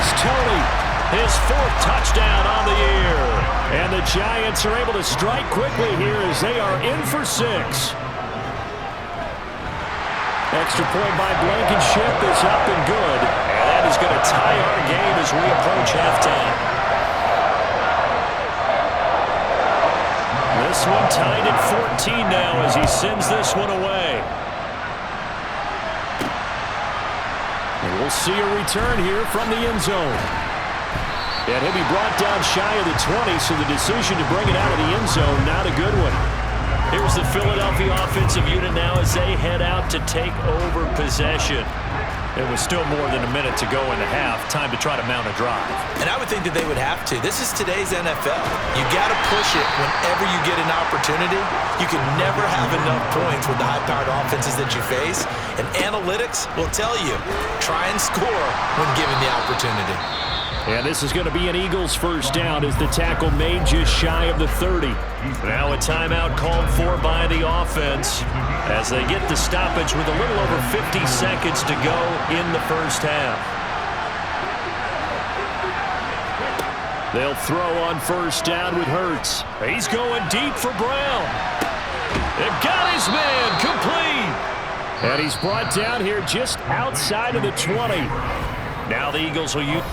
is Tony. His 4th touchdown on the year. And the Giants are able to strike quickly here as they are in for 6. Extra point by Blankenship is up and good. And that is going to tie our game as we approach halftime. This one tied at 14 now as he sends this one away. And we'll see a return here from the end zone. And he'll be brought down shy of the 20, so the decision to bring it out of the end zone, not a good one. Here's the Philadelphia offensive unit now as they head out to take over possession. It was still more than a minute to go in the half. Time to try to mount a drive. And I would think that they would have to. This is today's NFL. You got to push it whenever you get an opportunity. You can never have enough points with the high-powered offenses that you face. And analytics will tell you, try and score when given the opportunity. And this is going to be an Eagles first down as the tackle made just shy of the 30. Now a timeout called for by the offense as they get the stoppage with a little over 50 seconds to go in the first half. They'll throw on first down with Hurts. He's going deep for Brown. It got his man complete. And he's brought down here just outside of the 20. Now the Eagles will use...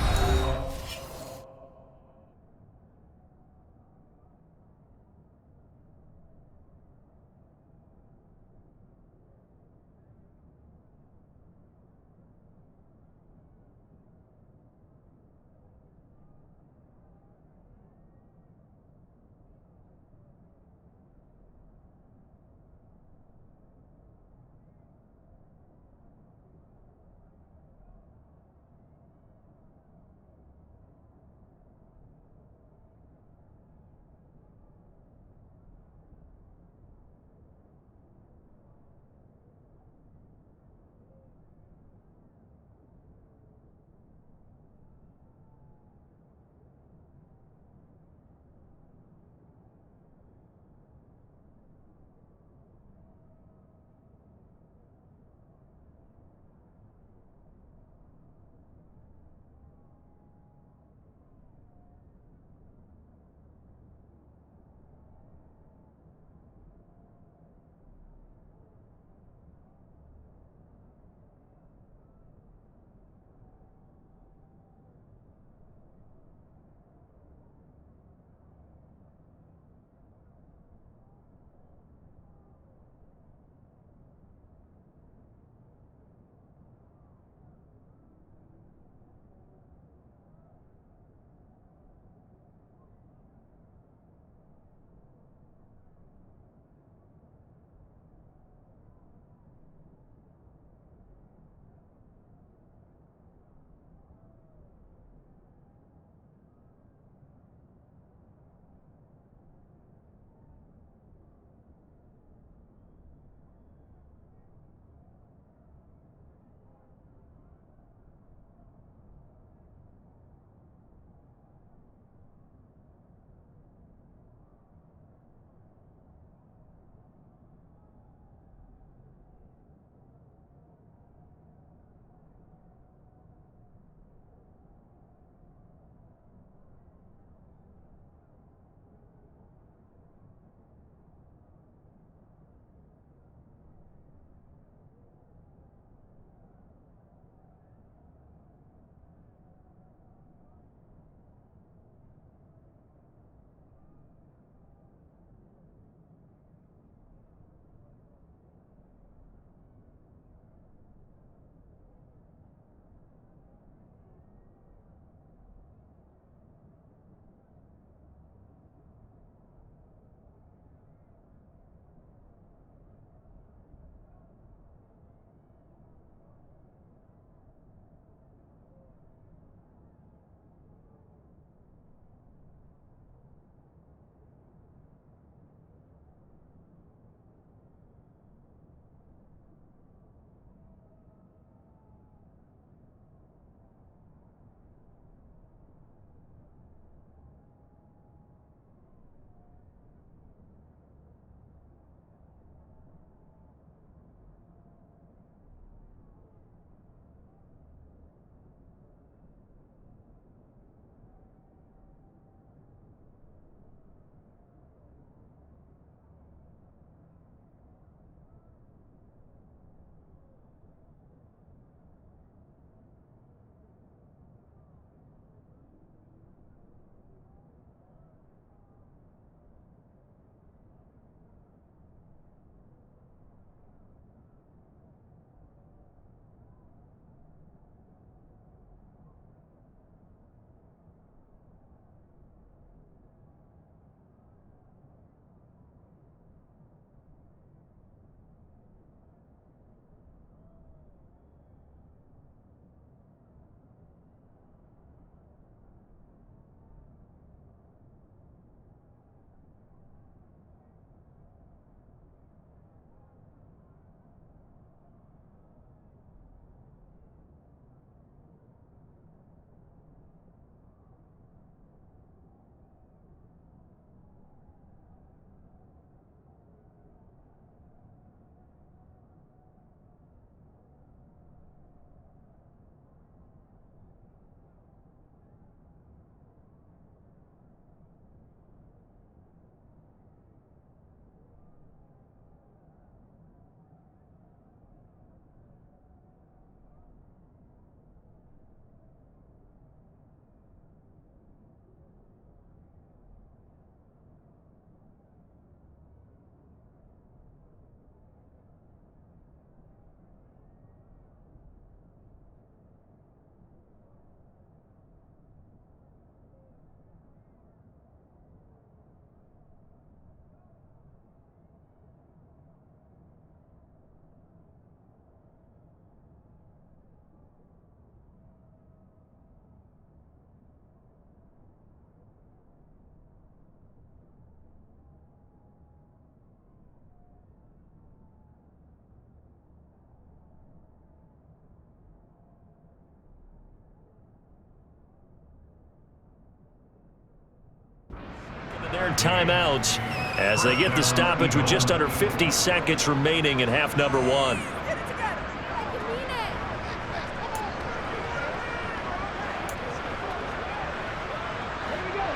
timeouts as they get the stoppage with just under 50 seconds remaining in half number one.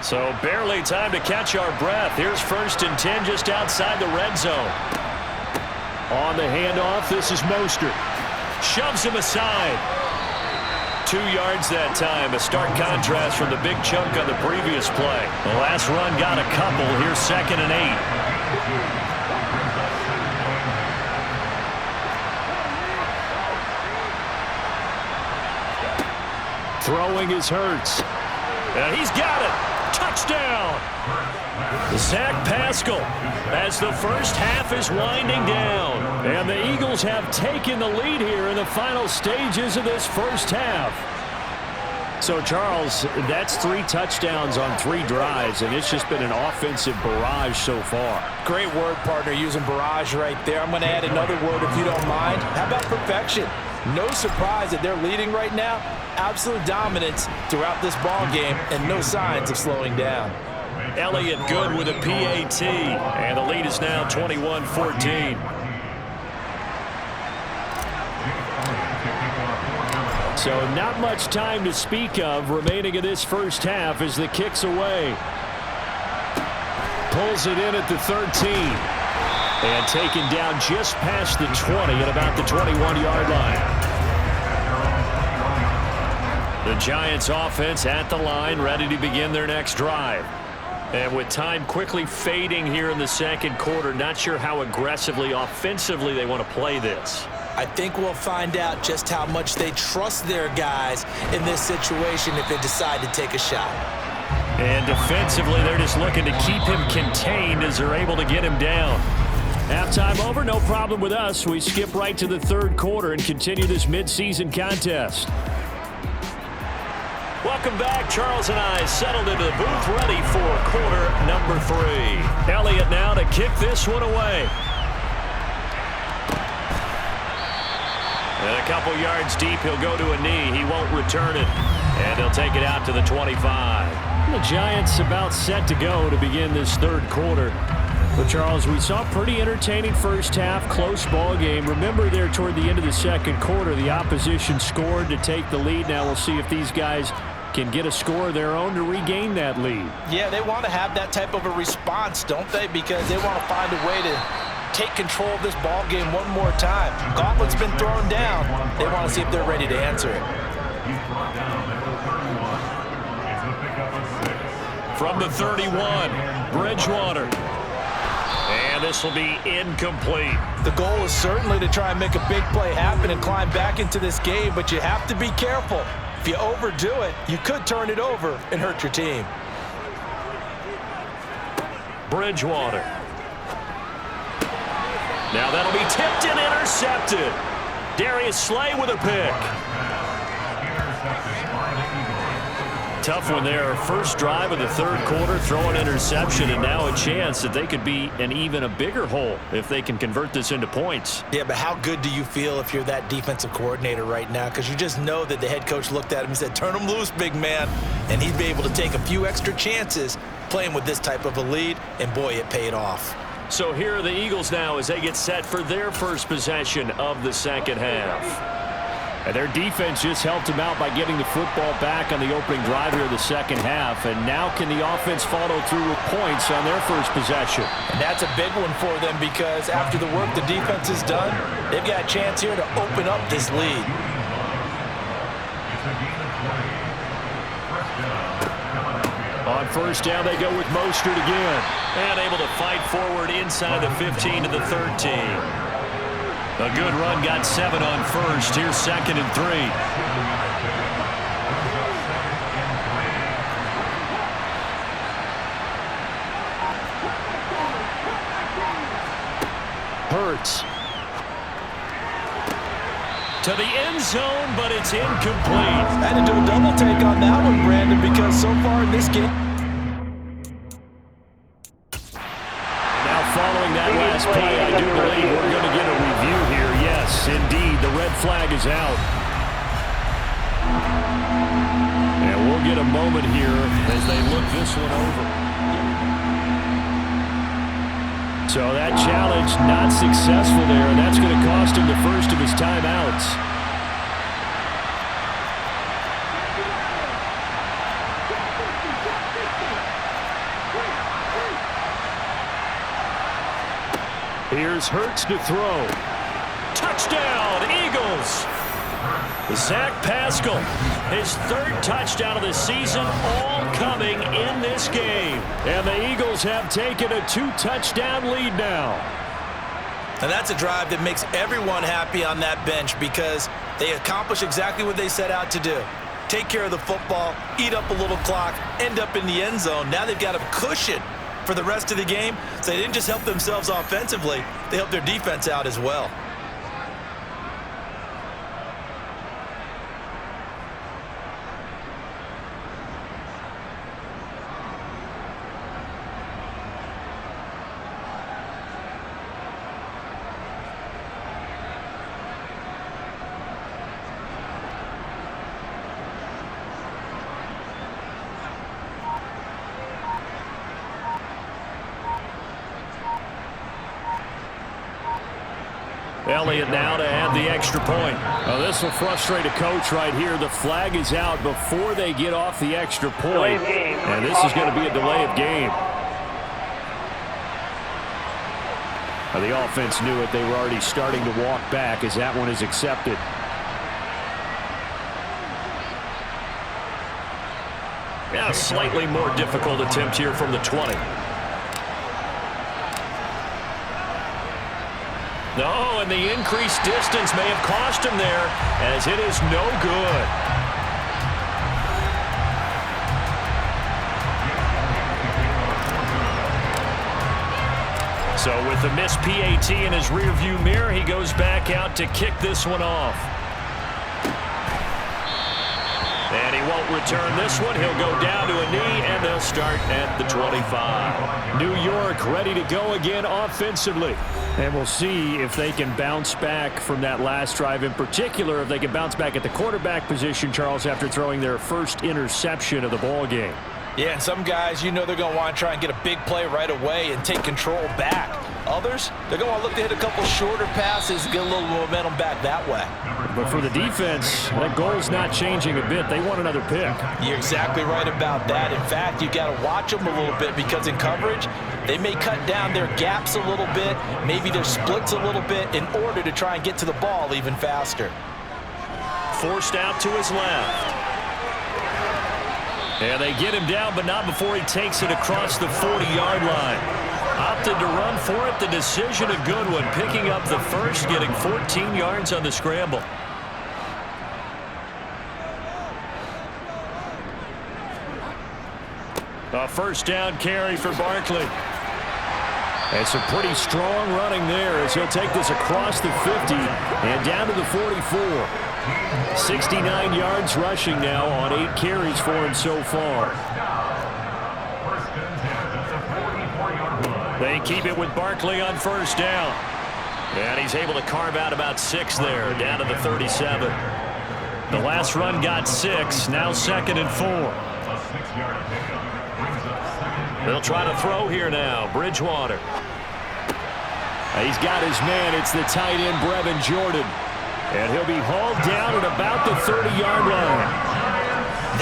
So barely time to catch our breath. Here's 1st and 10 just outside the red zone. On the handoff, this is Mostert. Shoves him aside. 2 yards that time. A stark contrast from the big chunk on the previous play. The last run got a couple. Here's 2nd and 8. Throwing is Hurts. And he's got it. Touchdown. Zach Pascal as the first half is winding down. And the Eagles have taken the lead here in the final stages of this first half. So, Charles, that's 3 touchdowns on 3 drives, and it's just been an offensive barrage so far. Great word, partner, using barrage right there. I'm going to add another word if you don't mind. How about perfection? No surprise that they're leading right now. Absolute dominance throughout this ball game and no signs of slowing down. Elliott good with a PAT, and the lead is now 21-14. So not much time to speak of remaining in this first half as the kick's away. Pulls it in at the 13. And taken down just past the 20 at about the 21-yard line. The Giants offense at the line, ready to begin their next drive. And with time quickly fading here in the second quarter, not sure how aggressively, offensively they want to play this. I think we'll find out just how much they trust their guys in this situation if they decide to take a shot. And defensively, they're just looking to keep him contained as they're able to get him down. Halftime over, no problem with us. We skip right to the third quarter and continue this midseason contest. Welcome back. Charles and I settled into the booth, ready for quarter number 3. Elliott now to kick this one away. And a couple yards deep, he'll go to a knee. He won't return it. And he'll take it out to the 25. The Giants about set to go to begin this third quarter. But, Charles, we saw a pretty entertaining first half, close ball game. Remember there toward the end of the second quarter, the opposition scored to take the lead. Now we'll see if these guys can get a score of their own to regain that lead. Yeah, they want to have that type of a response, don't they? Because they want to find a way to take control of this ball game one more time. Gauntlet's been thrown down. They want to see if they're ready to answer it. From the 31, Bridgewater. And this will be incomplete. The goal is certainly to try and make a big play happen and climb back into this game, but you have to be careful. If you overdo it, you could turn it over and hurt your team. Bridgewater. Now that'll be tipped and intercepted. Darius Slay with a pick. Tough one there. First drive of the third quarter, throw an interception, and now a chance that they could be in even a bigger hole if they can convert this into points. Yeah, but how good do you feel if you're that defensive coordinator right now? Because you just know that the head coach looked at him and said, turn him loose, big man. And he'd be able to take a few extra chances playing with this type of a lead, and boy, it paid off. So here are the Eagles now as they get set for their first possession of the second half. And their defense just helped them out by getting the football back on the opening drive here of the second half. And now can the offense follow through with points on their first possession? And that's a big one for them because after the work the defense has done, they've got a chance here to open up this lead. On first down, they go with Mostert again. And able to fight forward inside the 15 to the 13. A good run, got 7 on first. Here's 2nd and 3. Hurts. To the end zone, but it's incomplete. I had to do a double take on that one, Brandon, because so far in this game. Now following that last play, I do believe we're going to get a review here. Yes, indeed, the red flag is out. And we'll get a moment here as they look this one over. So that challenge not successful there, and that's going to cost him the first of his timeouts. Here's Hurts to throw. Touchdown, Eagles! Zach Pascal, his third touchdown of the season, all coming in this game. And the Eagles have taken a 2-touchdown lead now. And that's a drive that makes everyone happy on that bench because they accomplish exactly what they set out to do. Take care of the football, eat up a little clock, end up in the end zone. Now they've got a cushion for the rest of the game. So they didn't just help themselves offensively, they helped their defense out as well. Elliott now to add the extra point. Well, this will frustrate a coach right here. The flag is out before they get off the extra point. And this is going to be a delay of game. The offense knew it. They were already starting to walk back as that one is accepted. Yeah, slightly more difficult attempt here from the 20. No, and the increased distance may have cost him there as it is no good. So with the missed PAT in his rearview mirror, he goes back out to kick this one off. And he won't return this one. He'll go down to a knee, and they'll start at the 25. New York ready to go again offensively. And we'll see if they can bounce back from that last drive. In particular, if they can bounce back at the quarterback position, Charles, after throwing their first interception of the ball game. Yeah, and some guys, you know they're going to want to try and get a big play right away and take control back. Others, they're going to look to hit a couple shorter passes and get a little momentum back that way. But for the defense, that goal's not changing a bit. They want another pick. You're exactly right about that. In fact, you got to watch them a little bit because in coverage, they may cut down their gaps a little bit, maybe their splits a little bit in order to try and get to the ball even faster. Forced out to his left. And they get him down, but not before he takes it across the 40-yard line. Opted to run for it. The decision a good one. Picking up the first, getting 14 yards on the scramble. A first down carry for Barkley. And some pretty strong running there as he'll take this across the 50 and down to the 44. 69 yards rushing now on 8 carries for him so far. They keep it with Barkley on first down. And he's able to carve out about 6 there, down to the 37. The last run got 6, now 2nd and 4. They'll try to throw here now. Bridgewater. He's got his man. It's the tight end, Brevin Jordan. And he'll be hauled down at about the 30-yard line.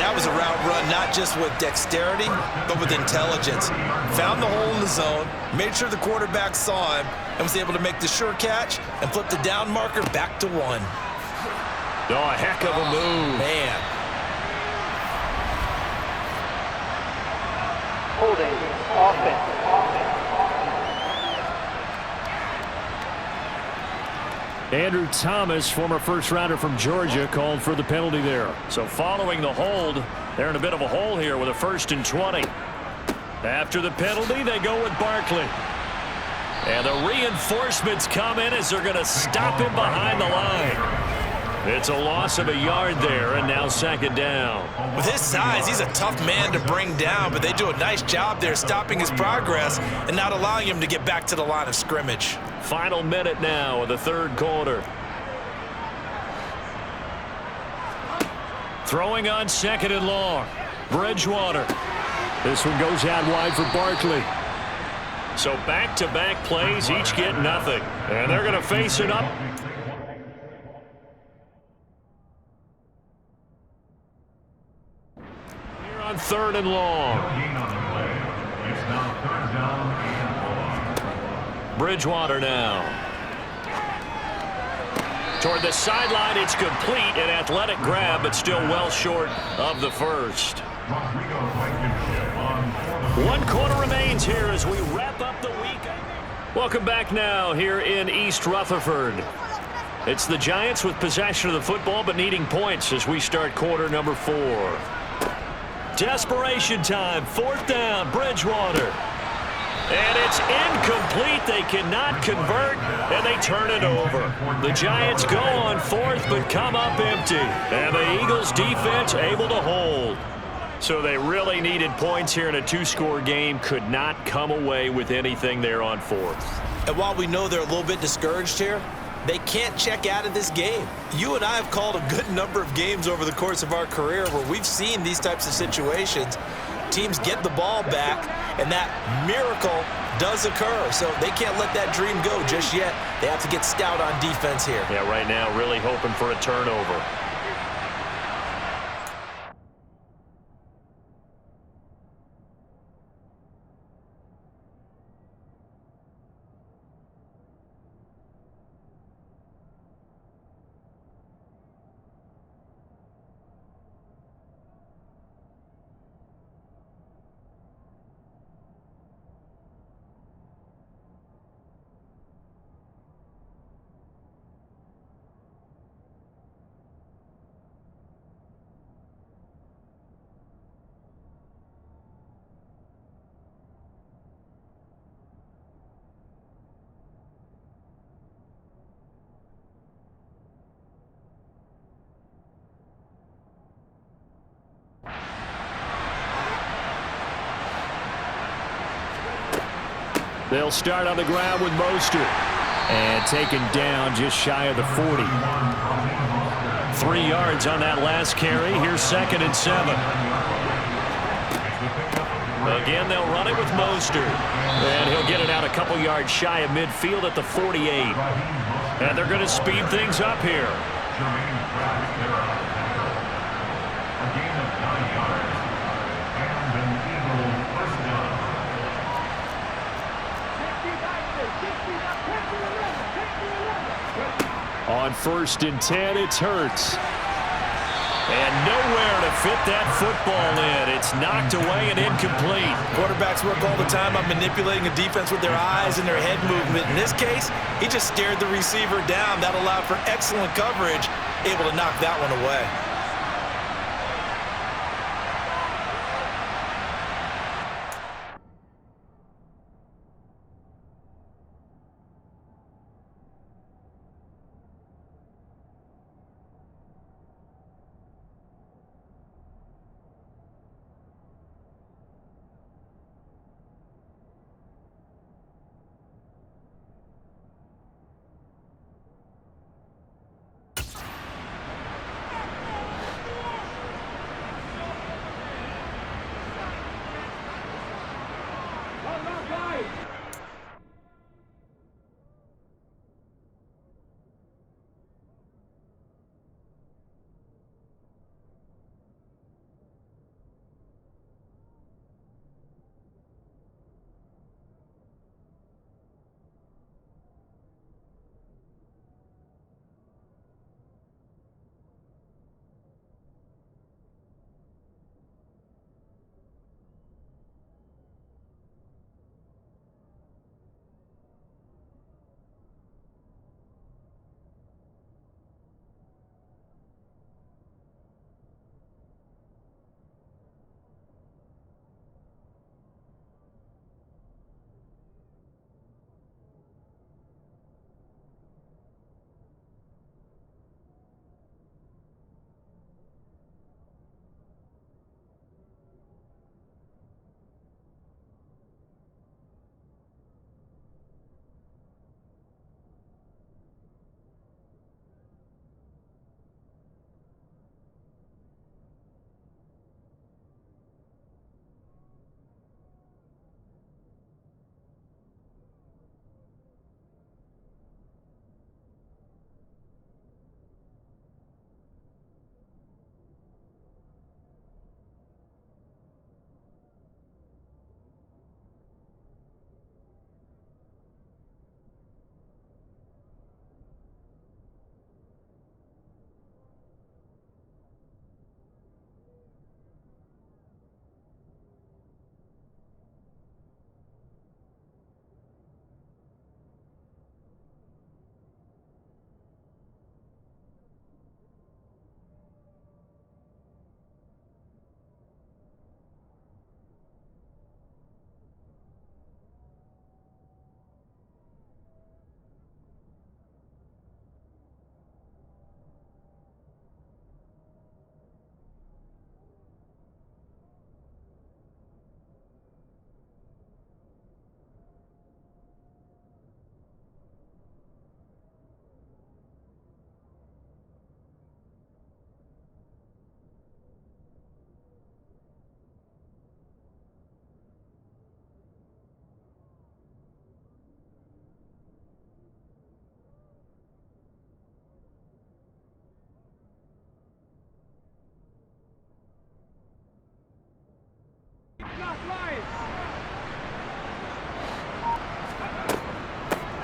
That was a route run not just with dexterity, but with intelligence. Found the hole in the zone, made sure the quarterback saw him, and was able to make the sure catch and flip the down marker back to 1. Oh, a heck of a move. Man. Holding offense. Andrew Thomas, former first-rounder from Georgia, called for the penalty there. So following the hold, they're in a bit of a hole here with a 1st and 20. After the penalty, they go with Barkley. And the reinforcements come in as they're going to stop him behind the line. It's a loss of a yard there, and now 2nd down. With his size, he's a tough man to bring down, but they do a nice job there stopping his progress and not allowing him to get back to the line of scrimmage. Final minute now of the 3rd quarter. Throwing on 2nd and long. Bridgewater. This one goes out wide for Barkley. So back-to-back plays, each get nothing. And they're going to face it up. Here on 3rd and long. Bridgewater now. Toward the sideline, it's complete. An athletic grab, but still well short of the first. 1 quarter remains here as we wrap up the week. Welcome back now here in East Rutherford. It's the Giants with possession of the football, but needing points as we start quarter number 4. Desperation time, 4th down, Bridgewater. And it's incomplete. They cannot convert, and they turn it over. The Giants go on 4th, but come up empty. And the Eagles' defense able to hold. So they really needed points here in a 2-score game. Could not come away with anything there on 4th. And while we know they're a little bit discouraged here, they can't check out of this game. You and I have called a good number of games over the course of our career where we've seen these types of situations. Teams get the ball back, and that miracle does occur. So they can't let that dream go just yet. They have to get stout on defense here. Yeah, right now really hoping for a turnover. They'll start on the ground with Mostert. And taken down just shy of the 40. 3 yards on that last carry. Here's 2nd and 7. Again, they'll run it with Mostert. And he'll get it out a couple yards shy of midfield at the 48. And they're going to speed things up here. On 1st and 10, it's Hurts. And nowhere to fit that football in. It's knocked away and incomplete. Quarterbacks work all the time on manipulating a defense with their eyes and their head movement. In this case, he just stared the receiver down. That allowed for excellent coverage, able to knock that one away.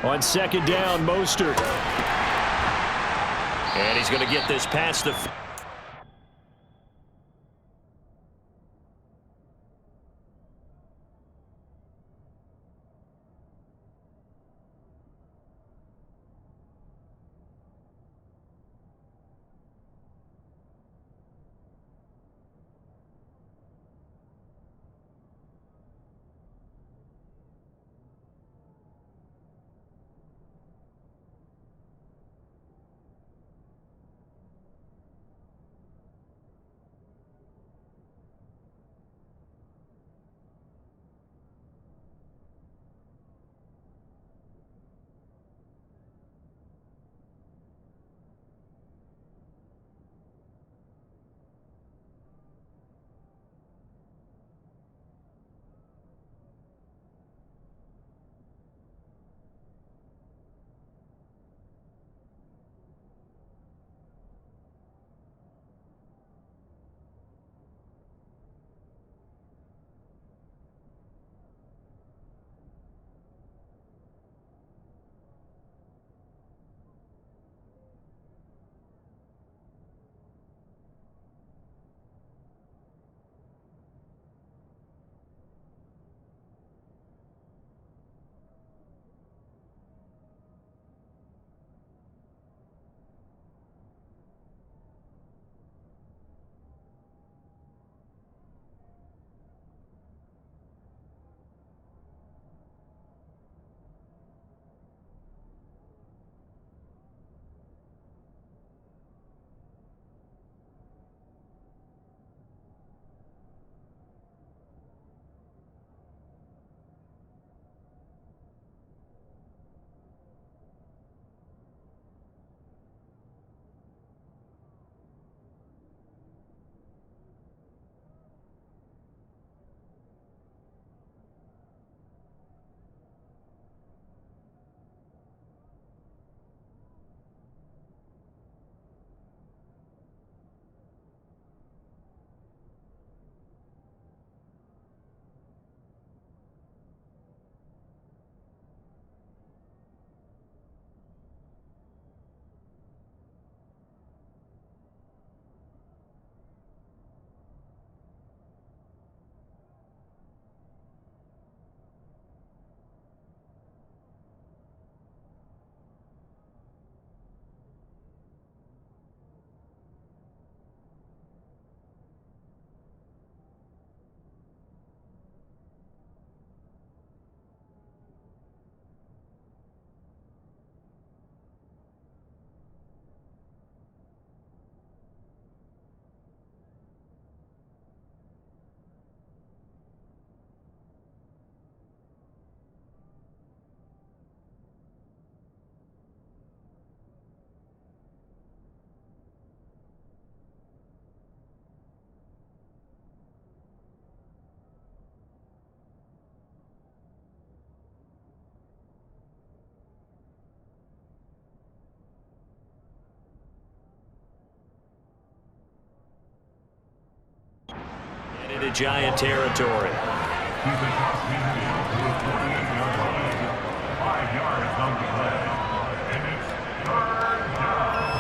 On second down, Mostert. And he's going to get this past the... Into Giant territory. 5 yards on the play. And it's third down.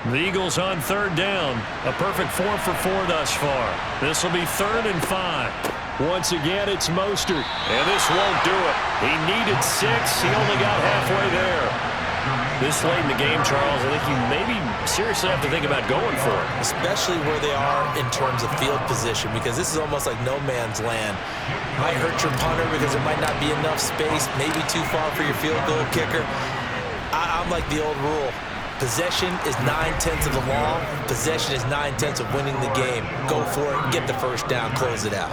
The Eagles on third down. A perfect 4 for 4 thus far. This will be 3rd and 5. Once again, it's Mostert. And this won't do it. He needed 6. He only got halfway there. This late in the game, Charles, I think you maybe seriously have to think about going for it. Especially where they are in terms of field position, because this is almost like no man's land. Might hurt your punter because there might not be enough space, maybe too far for your field goal kicker. I'm like the old rule. Possession is 9/10 of the law. Possession is 9/10 of winning the game. Go for it, get the first down, close it out.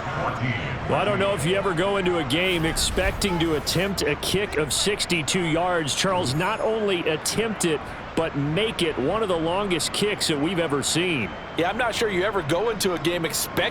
Well, I don't know if you ever go into a game expecting to attempt a kick of 62 yards. Charles, not only attempt it, but make it one of the longest kicks that we've ever seen. Yeah, I'm not sure you ever go into a game expecting